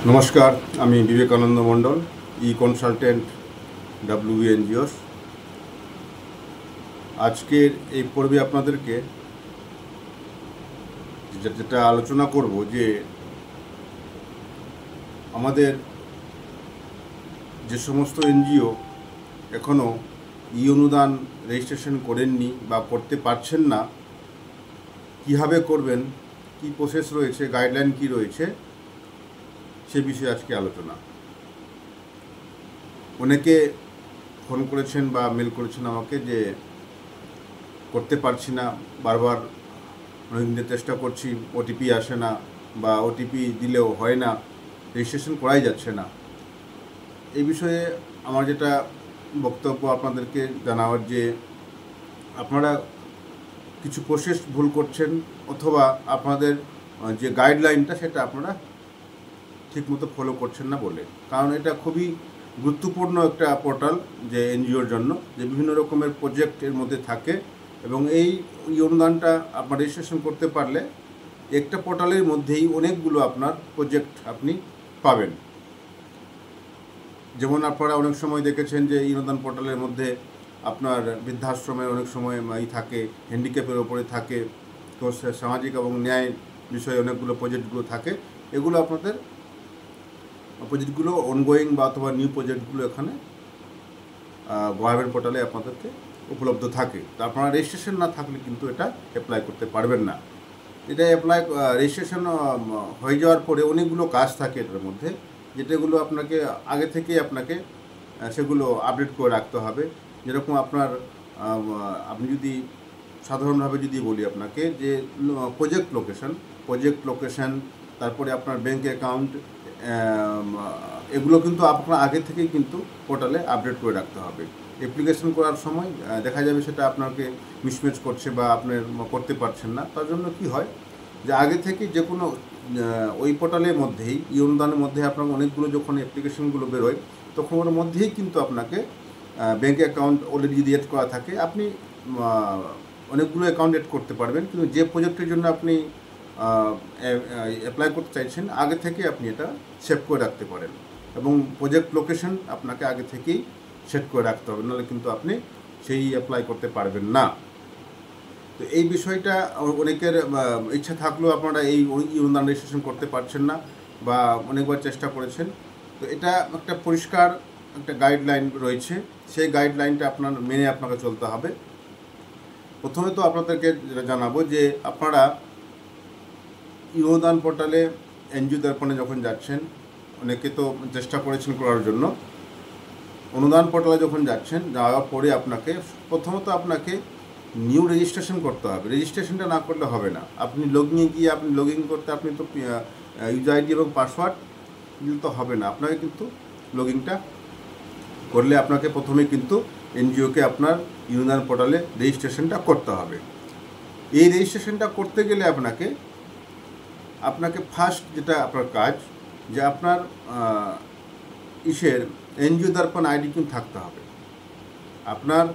নমস্কার, আমি বিবেকানন্দ মণ্ডল, consultant, WBNGOs। আজকের এই পর্বে আপনাদেরকে যেটা আলোচনা করব যে আমাদের যে সমস্ত এনজিও এখনও অনুদান রেজিস্ট্রেশন করেননি বা করতে পারছেন না, কীভাবে করবেন, কি প্রসেস রয়েছে, গাইডলাইন কি রয়েছে, সে বিষয়ে আজকে আলোচনা। অনেকে ফোন করেছেন বা মেল করেছেন আমাকে যে করতে পারছি না, বারবার অনেকদিন চেষ্টা করছি, ওটিপি আসে না বা ওটিপি দিলেও হয় না, রেজিস্ট্রেশন করাই যাচ্ছে না। এই বিষয়ে আমার যেটা বক্তব্য আপনাদেরকে জানাবার যে আপনারা কিছু প্রসেস ভুল করছেন, অথবা আপনাদের যে গাইডলাইনটা সেটা আপনারা ঠিকমতো ফলো করছেন না বলে। কারণ এটা খুবই গুরুত্বপূর্ণ একটা পোর্টাল যে এনজিওর জন্য, যে বিভিন্ন রকমের প্রজেক্ট এর মধ্যে থাকে, এবং এই অনুদানটা আপনার রেজিস্ট্রেশন করতে পারলে একটা পোর্টালের মধ্যেই অনেকগুলো আপনার প্রজেক্ট আপনি পাবেন। যেমন আপনারা অনেক সময় দেখেছেন যে অনুদান পোর্টালের মধ্যে আপনার বৃদ্ধাশ্রমের অনেক সময় থাকে, হ্যান্ডিক্যাপের ওপরে থাকে, তো সামাজিক এবং ন্যায় বিষয়ে অনেকগুলো প্রজেক্টগুলো থাকে। এগুলো আপনাদের প্রজেক্টগুলো অনগোয়িং বা অথবা নিউ প্রজেক্টগুলো এখানে গভর্নমেন্ট পোর্টালে আপনাদেরকে উপলব্ধ থাকে। তো আপনারা রেজিস্ট্রেশন না থাকলে কিন্তু এটা অ্যাপ্লাই করতে পারবেন না। এটা রেজিস্ট্রেশন হয়ে যাওয়ার পরে অনেকগুলো কাজ থাকে এটার মধ্যে, যেটাগুলো আপনাকে আগে থেকেই আপনাকে সেগুলো আপডেট করে রাখতে হবে। যেরকম আপনি যদি সাধারণভাবে যদি বলি আপনাকে যে প্রজেক্ট লোকেশন, তারপরে আপনার ব্যাঙ্ক অ্যাকাউন্ট, এগুলো কিন্তু আপনার আগে থেকেই কিন্তু পোর্টালে আপডেট করে রাখতে হবে। অ্যাপ্লিকেশন করার সময় দেখা যাবে সেটা আপনাকে মিসম্যাচ করছে বা আপনি করতে পারছেন না। তার জন্য কি হয় যে আগে থেকে যে কোনো ওই পোর্টালের মধ্যেই অনুদানের মধ্যে আপনার অনেকগুলো যখন অ্যাপ্লিকেশনগুলো বেরোয়, তখন ওর মধ্যেই কিন্তু আপনাকে ব্যাঙ্ক অ্যাকাউন্ট অলরেডি যদি এড করা থাকে, আপনি অনেকগুলো অ্যাকাউন্ট এড করতে পারবেন। কিন্তু যে প্রজেক্টের জন্য আপনি অ্যাপ্লাই করতে চাইছেন, আগে থেকে আপনি এটা সেভ করে রাখতে পারেন, এবং প্রজেক্ট লোকেশন আপনাকে আগে থেকেই সেট করে রাখতে হবে, নাহলে কিন্তু আপনি সেই অ্যাপ্লাই করতে পারবেন না। তো এই বিষয়টা অনেকের ইচ্ছা থাকলেও আপনারা এই অনুদান রেজিস্ট্রেশন করতে পারছেন না বা অনেকবার চেষ্টা করেছেন। তো এটা একটা পরিষ্কার একটা গাইডলাইন রয়েছে, সেই গাইডলাইনটা মেনে আপনাকে চলতে হবে। প্রথমে তো আপনাদেরকে জানাবো যে আপনারা অনুদান পোর্টালে এনজিও দর্পণে যখন যাচ্ছেন, অনেকে তো চেষ্টা করেছেন করার জন্য, অনুদান পোর্টালে যখন যাচ্ছেন, যাওয়ার পরে প্রথমত আপনাকে নিউ রেজিস্ট্রেশন করতে হবে। রেজিস্ট্রেশনটা না করলে হবে না। আপনি লগ ইন করতে আপনি তো ইউজার আইডি এবং পাসওয়ার্ড দিলে তো হবে না। আপনাকে কিন্তু লগ ইনটা করলে আপনাকে প্রথমে কিন্তু এনজিওকে আপনার অনুদান পোর্টালে রেজিস্ট্রেশনটা করতে হবে। এই রেজিস্ট্রেশনটা করতে গেলে আপনাকে ফার্স্ট যেটা আপনার কাজ, যে আপনার এনজিও দর্পণ আইডি কিন্তু থাকতে হবে। আপনার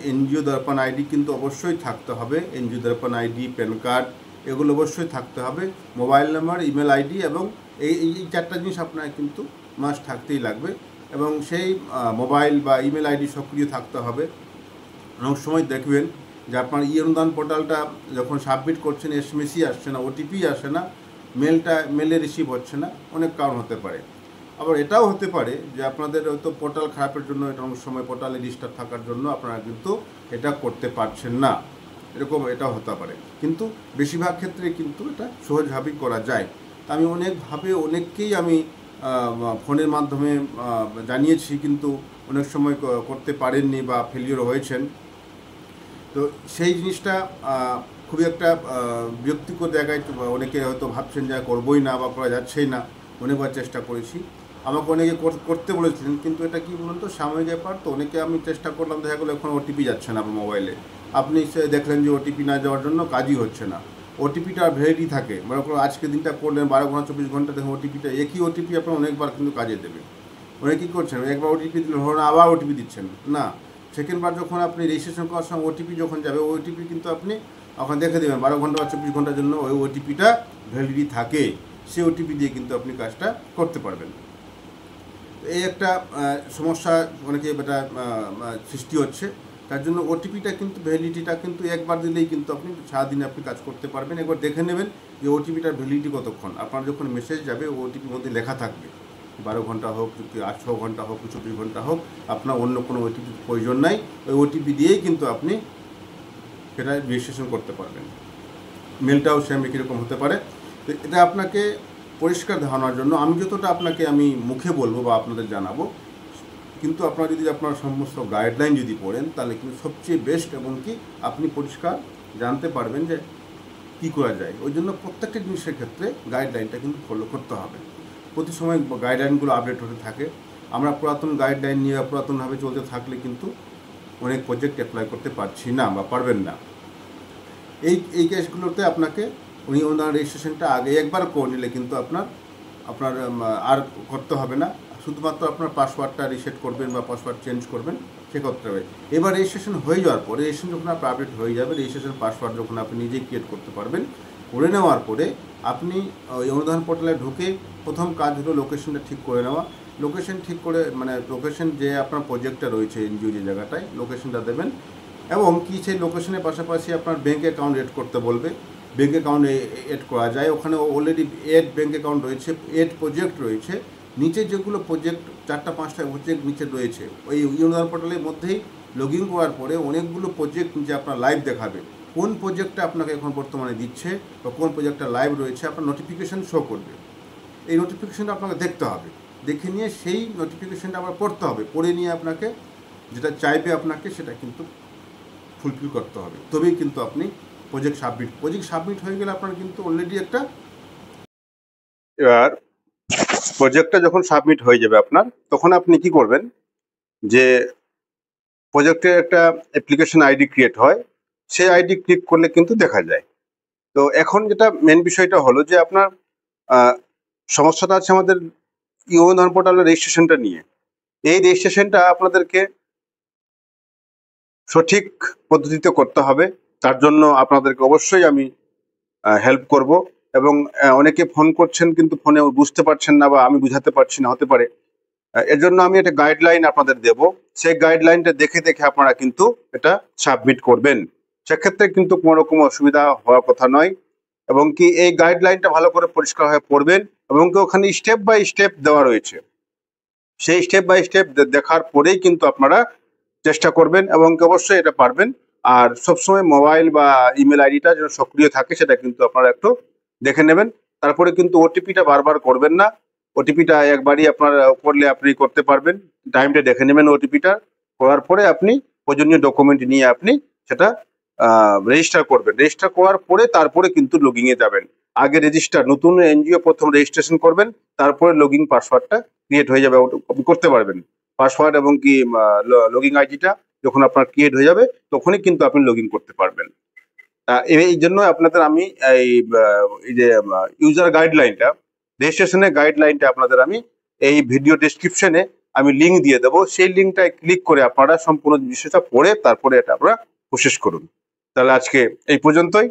এনজিও দর্পণ আইডি কিন্তু অবশ্যই থাকতে হবে। এনজিও দর্পণ আইডি, প্যান কার্ড, এগুলো অবশ্যই থাকতে হবে। মোবাইল নাম্বার, ইমেল আইডি, এবং এই চারটা জিনিস আপনার কিন্তু মাস্ট থাকতেই লাগবে, এবং সেই মোবাইল বা ইমেল আইডি সক্রিয় থাকতে হবে। অনেক সময় দেখবেন যে আপনার অনুদান পোর্টালটা যখন সাবমিট করছেন, এসএমএসই আসছে না, ওটিপি আসে না, মেলে রিসিভ হচ্ছে না, অনেক কারণ হতে পারে। আবার এটাও হতে পারে যে আপনাদের হয়তো পোর্টাল খারাপের জন্য, এটা অনেক সময় পোর্টালে রেজিস্টার থাকার জন্য আপনারা কিন্তু এটা করতে পারছেন না, এটাও হতে পারে। কিন্তু বেশিরভাগ ক্ষেত্রে কিন্তু এটা সহজভাবেই করা যায়। আমি অনেককেই আমি ফোনের মাধ্যমে জানিয়েছি, কিন্তু অনেক সময় করতে পারেননি বা ফেলিওর হয়েছেন। তো সেই জিনিসটা খুবই একটা বিরক্তিকর জায়গায় অনেকে হয়তো ভাবছেন যে করবোই না বা করা যাচ্ছেই না। অনেকবার চেষ্টা করেছি, আমাকে অনেকে করতে বলেছিলেন, কিন্তু এটা কি বলুন তো, সাময়িক ব্যাপার। তো অনেকে আমি চেষ্টা করলাম, দেখা গেলো এখন ওটিপি যাচ্ছে না আপনার মোবাইলে। আপনি দেখলেন যে ওটিপি না যাওয়ার জন্য কাজই হচ্ছে না। ওটিপিটা ভ্যালিডি থাকে, মনে করুন আজকে দিনটা করলেন 12 ঘন্টা 24 ঘন্টা, দেখুন ওটিপিটা, একই ওটিপি আপনার অনেকবার কিন্তু কাজে দেবে। অনেকে কী করছেন, একবার ওটিপি দিলেন, ধরুন আবার ওটিপি দিচ্ছেন না। সেকেন্ডবার যখন আপনি রেজিস্ট্রেশন করার সময় ওটিপি যখন যাবে, ওটিপি কিন্তু আপনি ওখানে দেখে দেবেন 12 ঘন্টা বা 24 ঘন্টার জন্য ওই ওটিপিটা ভ্যালিডিটি থাকে, সেই ওটিপি দিয়ে কিন্তু আপনি কাজটা করতে পারবেন। এই একটা সমস্যা অনেকে এটা সৃষ্টি হচ্ছে, তার জন্য ওটিপিটা কিন্তু ভ্যালিডিটিটা কিন্তু একবার দিলেই কিন্তু আপনি সারাদিনে আপনি কাজ করতে পারবেন। একবার দেখে নেবেন যে ওটিপিটার ভ্যালিডিটি কতক্ষণ। আপনার যখন মেসেজ যাবে ওটিপির মধ্যে লেখা থাকবে 12 ঘন্টা হোক, 6 ঘন্টা হোক, 24 ঘন্টা হোক, আপনার অন্য কোনো ওটিপির প্রয়োজন নাই। ওই ওটিপি দিয়েই কিন্তু আপনি সেটা রেজিস্ট্রেশন করতে পারবেন। মেলটাও সেম একই রকম হতে পারে। তো এটা আপনাকে পরিষ্কার ধারণার জন্য আমি যতটা আপনাকে আমি মুখে বলবো বা আপনাদের জানাবো, কিন্তু আপনারা যদি আপনার সমস্ত গাইডলাইন যদি পড়েন তাহলে কিন্তু সবচেয়ে বেস্ট, এবং কি আপনি পরিষ্কার জানতে পারবেন যে কী করা যায়। ওই জন্য প্রত্যেকটা জিনিসের ক্ষেত্রে গাইডলাইনটা কিন্তু ফলো করতে হবে। প্রতি সময় গাইডলাইনগুলো আপডেট হতে থাকে। আমরা পুরাতন গাইডলাইন নিয়ে পুরাতনভাবে চলতে থাকলে কিন্তু অনেক প্রজেক্ট অ্যাপ্লাই করতে পারছি না বা পারবেন না। এই কেসগুলোতে আপনাকে অনুদান রেজিস্ট্রেশনটা আগে একবার করে নিলে কিন্তু আপনার আর করতে হবে না। শুধুমাত্র আপনার পাসওয়ার্ডটা রিসেট করবেন বা পাসওয়ার্ড চেঞ্জ করবেন, সে করতে হবে। এবার রেজিস্ট্রেশন হয়ে যাওয়ার পরে, রেজিস্ট্রেশন যখন আপনার আপডেট হয়ে যাবে, রেজিস্ট্রেশন পাসওয়ার্ড যখন আপনি নিজেই ক্রিয়েট করতে পারবেন, করে নেওয়ার পরে আপনি ওই অনুদান পোর্টালে ঢুকে প্রথম কাজ হলো লোকেশনটা ঠিক করে নেওয়া। লোকেশন ঠিক করে লোকেশন যে আপনার প্রজেক্টটা রয়েছে এনজিও যে জায়গাটায়, লোকেশনটা দেবেন। এবং কি সেই লোকেশনের পাশাপাশি আপনার ব্যাঙ্ক অ্যাকাউন্ট এড করতে বলবে। ব্যাঙ্ক অ্যাকাউন্ট এড করা যায়, ওখানে অলরেডি এড ব্যাঙ্ক অ্যাকাউন্ট রয়েছে, এড প্রজেক্ট রয়েছে। নিচে যেগুলো প্রজেক্ট 4-5টা প্রজেক্ট নিচে রয়েছে, ওই অনুদান পোর্টালের মধ্যেই লগ ইন করার পরে অনেকগুলো প্রজেক্ট নিচে আপনার লাইভ দেখাবে। কোন প্রজেক্টটা আপনাকে এখন বর্তমানে দিচ্ছে বা কোন প্রজেক্টটা লাইভ রয়েছে আপনার নোটিফিকেশান শো করবে। এই নোটিফিকেশানটা আপনাকে দেখতে হবে, দেখে নিয়ে সেই নোটিফিকেশানটা আবার পড়তে হবে, পড়ে নিয়ে আপনাকে যেটা চাইবে আপনাকে সেটা কিন্তু ফুলফিল করতে হবে। তবেই কিন্তু আপনি প্রজেক্ট সাবমিট হয়ে গেলে আপনার কিন্তু অলরেডি একটা, এবার প্রজেক্টটা যখন সাবমিট হয়ে যাবে আপনার, তখন আপনি কি করবেন যে প্রজেক্টের একটা অ্যাপ্লিকেশন আইডি ক্রিয়েট হয়, সেই আইডি ক্লিক করলে কিন্তু দেখা যায়। তো এখন যেটা মেন বিষয়টা হলো যে আপনার সমস্যাটা আছে আমাদের অনুদান পোর্টালের রেজিস্ট্রেশনটা নিয়ে। এই রেজিস্ট্রেশনটা আপনাদেরকে সঠিক পদ্ধতিতে করতে হবে। তার জন্য আপনাদেরকে অবশ্যই আমি হেল্প করব। এবং অনেকে ফোন করছেন কিন্তু ফোনে বুঝতে পারছেন না বা আমি বুঝাতে পারছি না, হতে পারে। এর জন্য আমি একটা গাইডলাইন আপনাদের দেব, সেই গাইডলাইনটা দেখে দেখে আপনারা কিন্তু এটা সাবমিট করবেন। সেক্ষেত্রে কিন্তু কোনো রকম অসুবিধা হওয়ার কথা নয়। এবং কি এই গাইডলাইনটা ভালো করে পরিষ্কার হয়ে পড়বেন, এবং কি ওখানে স্টেপ বাই স্টেপ দেওয়া রয়েছে, সেই স্টেপ বাই স্টেপ দেখার পরেই কিন্তু আপনারা চেষ্টা করবেন এবং অবশ্যই এটা পারবেন। আর সবসময় মোবাইল বা ইমেল আইডিটা যেন সক্রিয় থাকে সেটা কিন্তু আপনারা একটু দেখে নেবেন। তারপরে কিন্তু ওটিপিটা বারবার করবেন না। ওটিপিটা একবারই আপনার করলে আপনি করতে পারবেন। টাইমটা দেখে নেবেন ওটিপিটা, করার পরে আপনি প্রয়োজনীয় ডকুমেন্ট নিয়ে আপনি সেটা রেজিস্টার করবেন। রেজিস্টার করার পরে তারপরে কিন্তু লগইনে যাবেন। আগে নতুন এনজিও প্রথম রেজিস্ট্রেশন করবেন, তারপরে লগইন পাসওয়ার্ডটা ক্রিয়েট হয়ে যাবে, আপনি করতে পারবেন। পাসওয়ার্ড এবং কি লগইন আইডিটা যখন আপনার ক্রিয়েট হয়ে যাবে তখনই কিন্তু আপনি লগইন করতে পারবেন। এই জন্য আপনাদের আমি এই যে ইউজার গাইডলাইনটা, রেজিস্ট্রেশনের গাইডলাইনটা আপনাদের আমি এই ভিডিও ডেসক্রিপশনে আমি লিঙ্ক দিয়ে দেবো। সেই লিঙ্কটায় ক্লিক করে আপনারা সম্পূর্ণ বিষয়টা পড়ে তারপরে এটা আপনারা প্রসেস করুন। তাহলে আজকে এই পর্যন্তই।